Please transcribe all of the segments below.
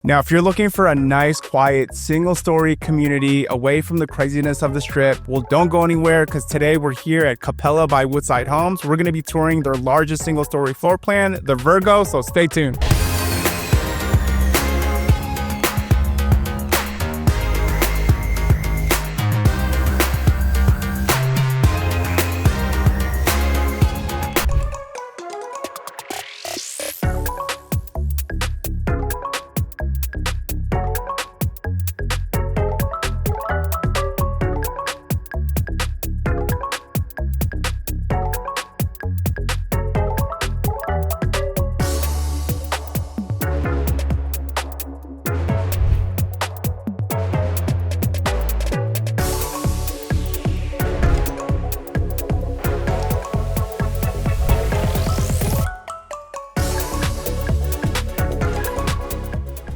Now, if you're looking for a nice, quiet, single-story community away from the craziness of the Strip, well, don't go anywhere because today we're here at Capella by Woodside Homes. We're going to be touring their largest single-story floor plan, the Virgo, so stay tuned.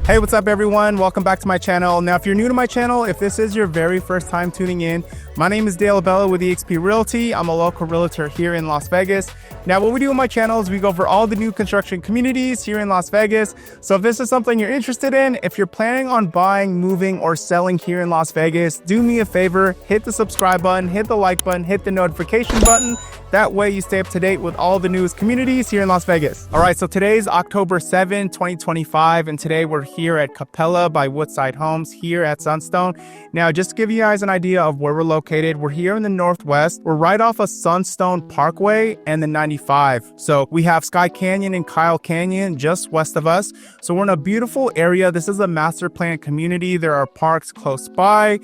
Hey, what's up everyone? Welcome back to my channel. Now, if you're new to my channel, if this is your very first time tuning in, my name is Dale Bella with eXp Realty. I'm a local realtor here in Las Vegas. Now, what we do on my channel is we go over all the new construction communities here in Las Vegas. So if this is something you're interested in, if you're planning on buying, moving, or selling here in Las Vegas, do me a favor, hit the subscribe button, hit the like button, hit the notification button. That way you stay up to date with all the newest communities here in Las Vegas. All right, so today's October 7, 2025, and today we're here at Capella by Woodside Homes here at Sunstone. Now, just to give you guys an idea of where we're located, we're here in the Northwest. We're right off of Sunstone Parkway and the 95. So we have Sky Canyon and Kyle Canyon just west of us. So we're in a beautiful area. This is a master plan community. There are parks close by.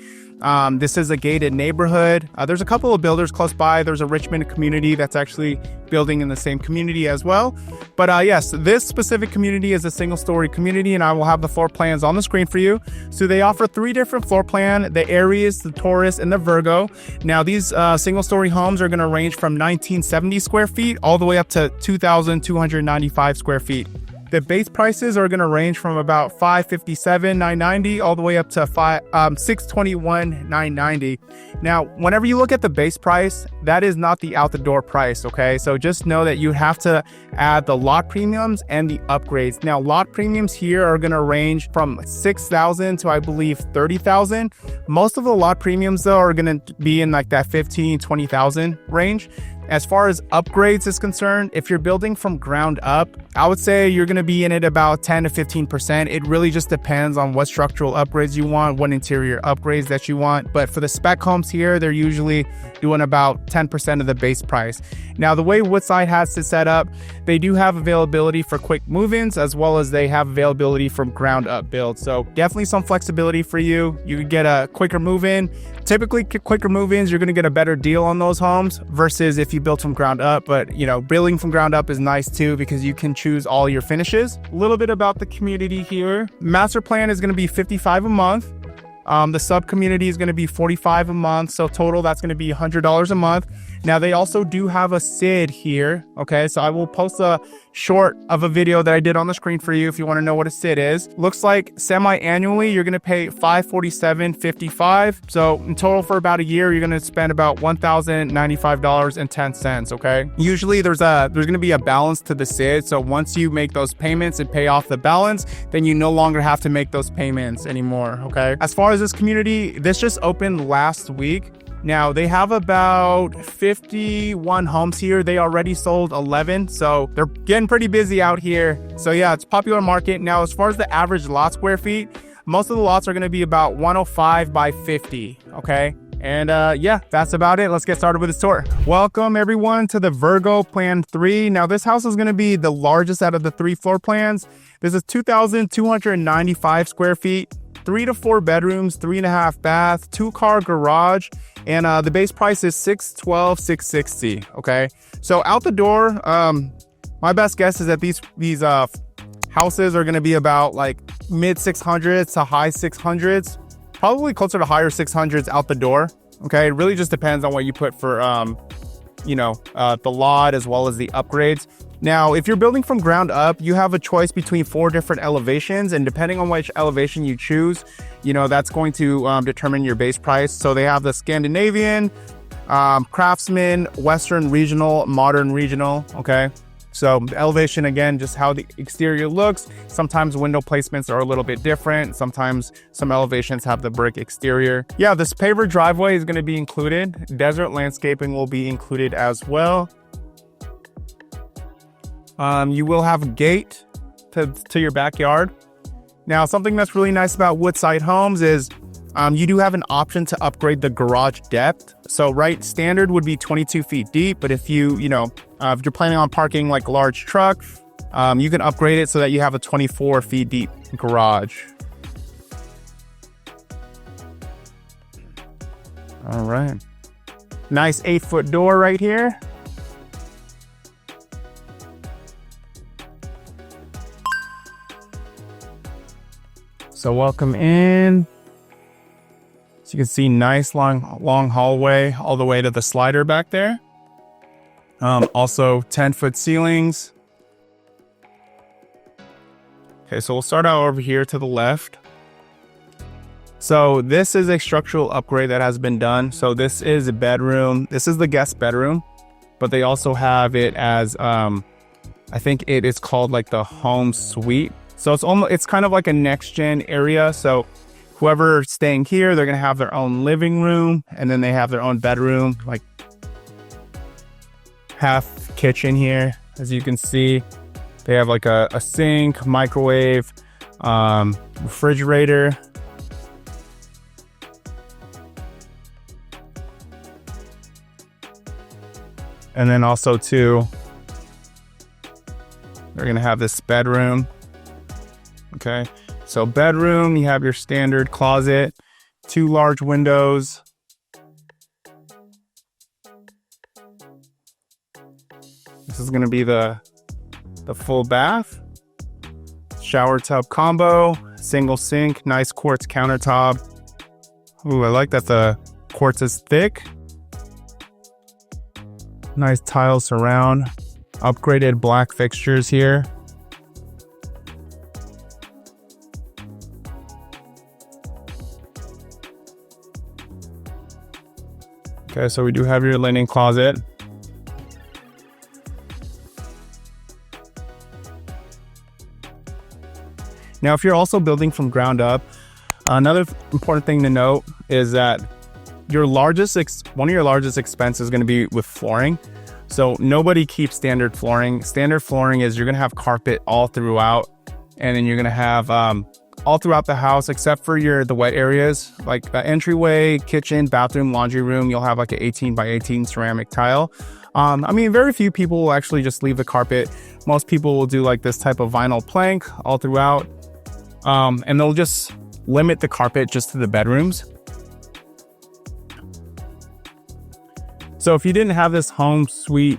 This is a gated neighborhood. There's a couple of builders close by. There's a Richmond community that's actually building in the same community as well. But yes, this specific community is a single story community, and I will have the floor plans on the screen for you. So they offer 3 different floor plans: the Aries, the Taurus, and the Virgo. Now these single story homes are going to range from 1970 square feet all the way up to 2,295 square feet. The base prices are going to range from about $557,990 all the way up to $621,990. Now, whenever you look at the base price, that is not the out the door price, okay? So just know that you have to add the lot premiums and the upgrades. Now, lot premiums here are going to range from $6,000 to, I believe, $30,000. Most of the lot premiums, though, are going to be in like that $15,000, $20,000 range. As far as upgrades is concerned, if you're building from ground up, I would say you're going to be in it about 10 to 15%. It really just depends on what structural upgrades you want, what interior upgrades that you want. But for the spec homes here, they're usually doing about 10% of the base price. Now, the way Woodside has it set up, they do have availability for quick move-ins as well as they have availability from ground up builds. So definitely some flexibility for you. You can get a quicker move-in. Typically, quicker move-ins, you're going to get a better deal on those homes versus if you built from ground up. But you know, building from ground up is nice too because you can choose all your finishes. A little bit about the community here. Master plan is going to be $55 a month. The sub community is going to be $45 a month. So total, that's going to be $100 a month. Now, they also do have a SID here. Okay, so I will post a short of a video that I did on the screen for you if you want to know what a SID is. Looks like semi-annually, you're going to pay $547.55. So in total for about a year, you're going to spend about $1,095.10. Okay, usually there's going to be a balance to the SID. So once you make those payments and pay off the balance, then you no longer have to make those payments anymore. Okay, as far as this community, this just opened last week. Now, they have about 51 homes here. They already sold 11, so they're getting pretty busy out here. So yeah, it's a popular market. Now, as far as the average lot square feet, most of the lots are going to be about 105 by 50, okay? And yeah, that's about it. Let's get started with this tour. Welcome everyone to the Virgo Plan 3. Now, this house is going to be the largest out of the 3 floor plans. This is 2,295 square feet. 3 to 4 bedrooms, 3.5 bath, 2-car garage, and the base price is $612,660. Okay, so out the door, my best guess is that these houses are going to be about like mid 600s to high 600s, probably closer to higher 600s out the door. Okay, it really just depends on what you put for the lot as well as the upgrades. Now, if you're building from ground up, you have a choice between 4 different elevations, and depending on which elevation you choose, that's going to determine your base price. So they have the Scandinavian, Craftsman, Western Regional, Modern Regional, okay? So the elevation, again, just how the exterior looks. Sometimes window placements are a little bit different. Sometimes some elevations have the brick exterior. Yeah, this paver driveway is going to be included. Desert landscaping will be included as well. You will have a gate to your backyard. Now, something that's really nice about Woodside Homes is you do have an option to upgrade the garage depth. So standard would be 22 feet deep, but if if you're planning on parking like a large truck, you can upgrade it so that you have a 24 feet deep garage. All right. Nice 8-foot door right here. So welcome in. So you can see nice long hallway all the way to the slider back there. Also 10-foot ceilings. Okay, so we'll start out over here to the left. So this is a structural upgrade that has been done. So this is a bedroom. This is the guest bedroom, but they also have it as, I think it is called like the home suite. So it's kind of like a next gen area. So whoever's staying here, they're gonna have their own living room, and then they have their own bedroom, like half kitchen here. As you can see, they have like a sink, microwave, refrigerator. And then also too, they're gonna have this bedroom. Okay, so bedroom, you have your standard closet, 2 large windows. This is gonna be the full bath, shower tub combo, single sink, nice quartz countertop. Ooh, I like that the quartz is thick. Nice tile surround, upgraded black fixtures here. Okay, so we do have your linen closet. Now, if you're also building from ground up, another important thing to note is that one of your largest expenses is going to be with flooring. So nobody keeps standard flooring. Standard flooring is you're going to have carpet all throughout, and then you're going to have all throughout the house, except for the wet areas, like the entryway, kitchen, bathroom, laundry room. You'll have like an 18 by 18 ceramic tile. I mean, very few people will actually just leave the carpet. Most people will do like this type of vinyl plank all throughout. And they'll just limit the carpet just to the bedrooms. So if you didn't have this home suite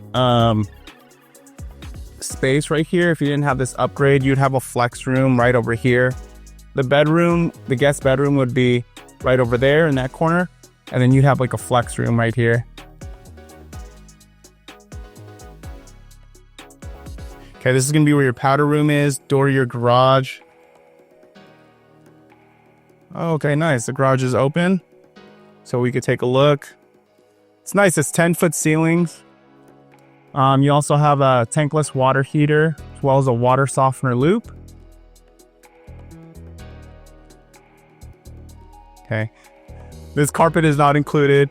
space right here, if you didn't have this upgrade, you'd have a flex room right over here. The guest bedroom would be right over there in that corner. And then you'd have like a flex room right here. Okay, this is gonna be where your powder room is, door to your garage. Okay, nice. The garage is open, so we could take a look. It's nice. It's 10-foot ceilings. You also have a tankless water heater, as well as a water softener loop. Okay. This carpet is not included,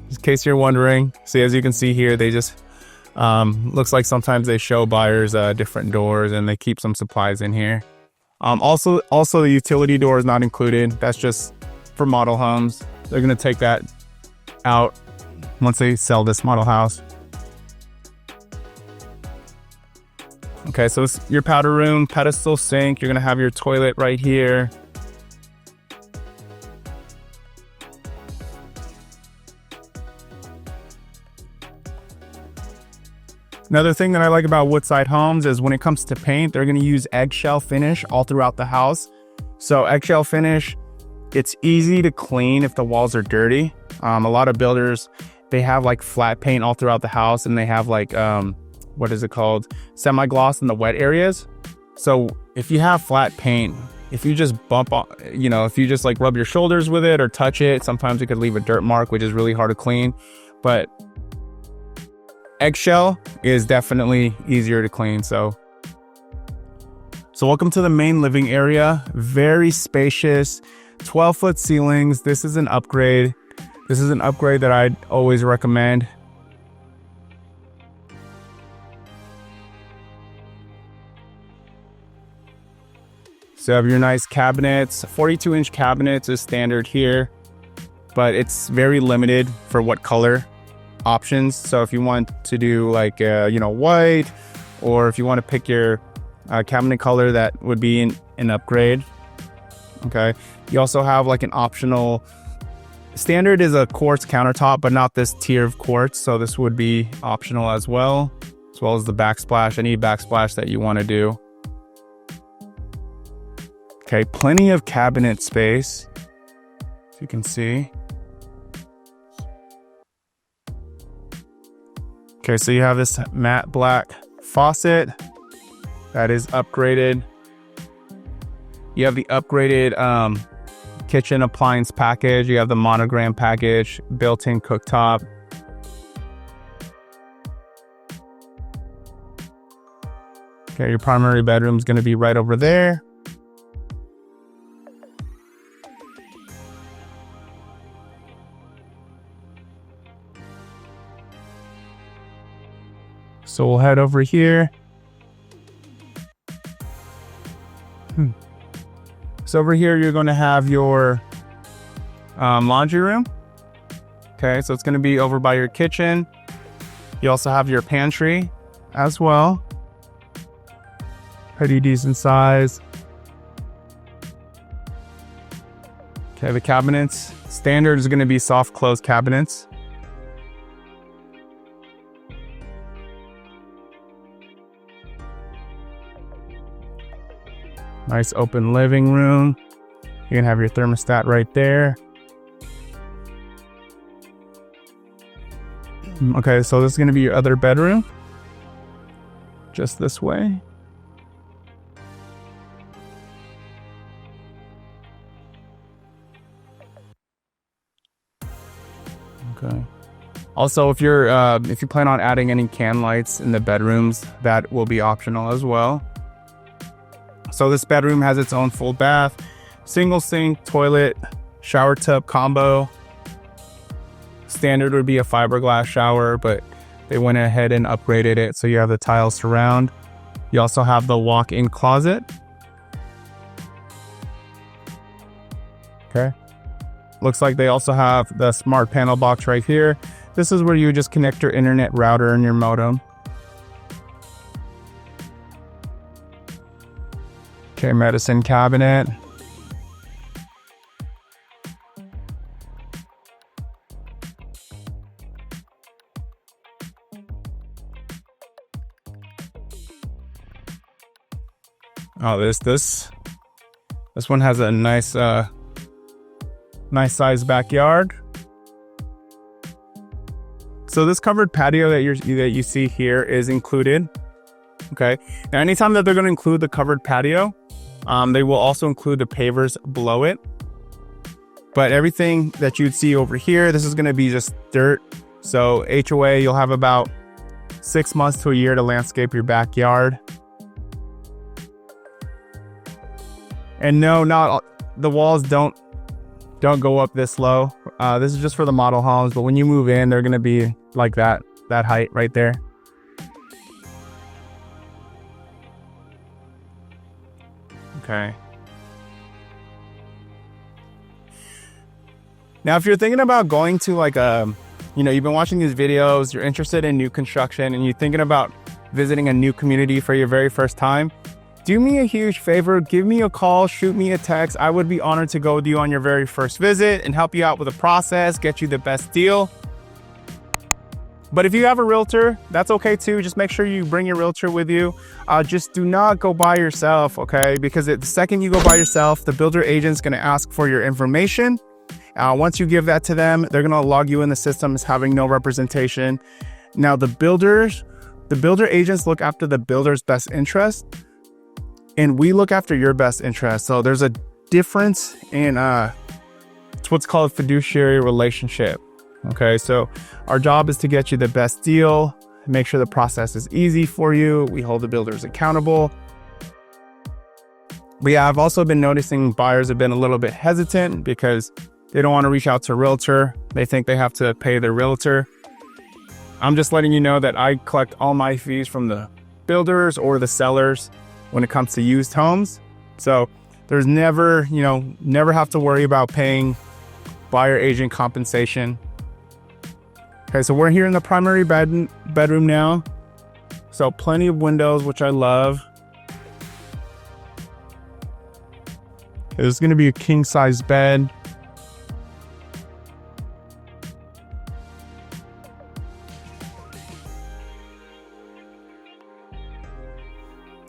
in case you're wondering. See, as you can see here, they just looks like sometimes they show buyers different doors, and they keep some supplies in here. Also the utility door is not included. That's just for model homes. They're gonna take that out once they sell this model house. Okay, so it's your powder room, pedestal sink. You're gonna have your toilet right here. Another thing that I like about Woodside Homes is when it comes to paint, they're going to use eggshell finish all throughout the house. So eggshell finish, it's easy to clean if the walls are dirty. A lot of builders, they have like flat paint all throughout the house, and they have like, what is it called? Semi-gloss in the wet areas. So if you have flat paint, if you just if you just like rub your shoulders with it or touch it, sometimes it could leave a dirt mark, which is really hard to clean. But eggshell is definitely easier to clean. So welcome to the main living area. Very spacious, 12-foot ceilings. This is an upgrade. This is an upgrade that I'd always recommend. So you have your nice cabinets. 42-inch cabinets is standard here, but it's very limited for what color options. So if you want to do like, white, or if you want to pick your cabinet color, that would be an upgrade. Okay. You also have like an optional, standard is a quartz countertop, but not this tier of quartz. So this would be optional as well as the backsplash, any backsplash that you want to do. Okay, plenty of cabinet space, as you can see. Okay, so you have this matte black faucet that is upgraded. You have the upgraded kitchen appliance package. You have the monogram package, built-in cooktop. Okay, your primary bedroom is going to be right over there. So we'll head over here. So over here, you're going to have your laundry room. Okay, so it's going to be over by your kitchen. You also have your pantry as well. Pretty decent size. Okay, the cabinets. Standard is going to be soft close cabinets. Nice open living room. You can have your thermostat right there. Okay, so this is going to be your other bedroom. Just this way. Okay. Also, if you plan on adding any can lights in the bedrooms, that will be optional as well. So this bedroom has its own full bath, single sink, toilet, shower tub combo. Standard would be a fiberglass shower, but they went ahead and upgraded it. So you have the tile surround. You also have the walk-in closet. Okay. Looks like they also have the smart panel box right here. This is where you just connect your internet router and your modem. Okay, medicine cabinet. Oh, this one has a nice sized backyard. So this covered patio that you see here is included. Okay. Now, anytime that they're going to include the covered patio, they will also include the pavers below it. But everything that you'd see over here, this is going to be just dirt. So HOA, you'll have about 6 months to a year to landscape your backyard. And no, not the walls don't go up this low. This is just for the model homes, but when you move in, they're going to be like that height right there. Okay. Now, if you're thinking about going to like you've been watching these videos, you're interested in new construction, and you're thinking about visiting a new community for your very first time, do me a huge favor, give me a call, shoot me a text. I would be honored to go with you on your very first visit and help you out with the process, get you the best deal. But if you have a realtor, that's okay too. Just make sure you bring your realtor with you. Just do not go by yourself, okay? Because the second you go by yourself, the builder agent's gonna ask for your information. Once you give that to them, they're gonna log you in the system as having no representation. Now, the builder agents look after the builder's best interest, and we look after your best interest. So there's a difference in it's what's called a fiduciary relationship. Okay, so our job is to get you the best deal, make sure the process is easy for you. We hold the builders accountable. But yeah, I've also been noticing buyers have been a little bit hesitant because they don't want to reach out to a realtor. They think they have to pay their realtor. I'm just letting you know that I collect all my fees from the builders or the sellers when it comes to used homes. So there's never, never have to worry about paying buyer agent compensation. Okay, so we're here in the primary bedroom now. So plenty of windows, which I love. There's gonna be a king size bed.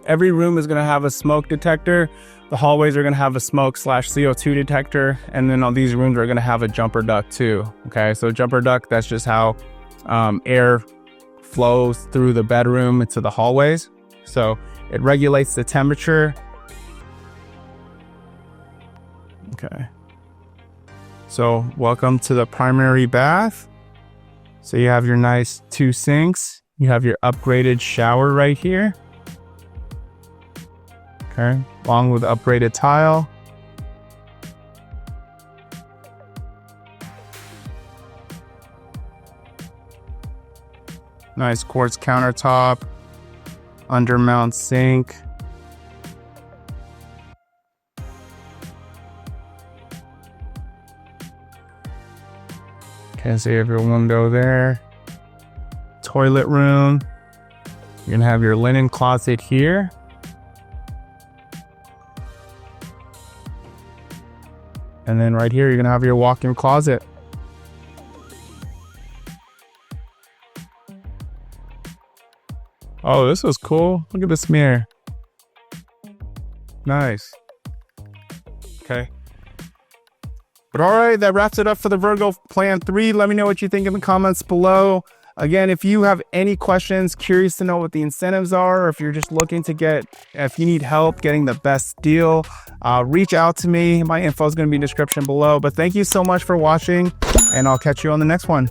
Every room is gonna have a smoke detector. The hallways are gonna have a smoke/CO2 detector. And then all these rooms are gonna have a jumper duct too. Okay, so jumper duct, that's just how air flows through the bedroom into the hallways. So it regulates the temperature. Okay. So welcome to the primary bath. So you have your nice 2 sinks. You have your upgraded shower right here. Okay, along with upgraded tile. Nice quartz countertop, undermount sink. Okay, so you have your window there. Toilet room. You're gonna have your linen closet here. And then right here, you're gonna have your walk-in closet. Oh, this was cool. Look at this mirror. Nice. Okay. But all right, that wraps it up for the Virgo Plan 3. Let me know what you think in the comments below. Again, if you have any questions, curious to know what the incentives are, or if you're just looking to if you need help getting the best deal, reach out to me. My info is going to be in the description below. But thank you so much for watching, and I'll catch you on the next one.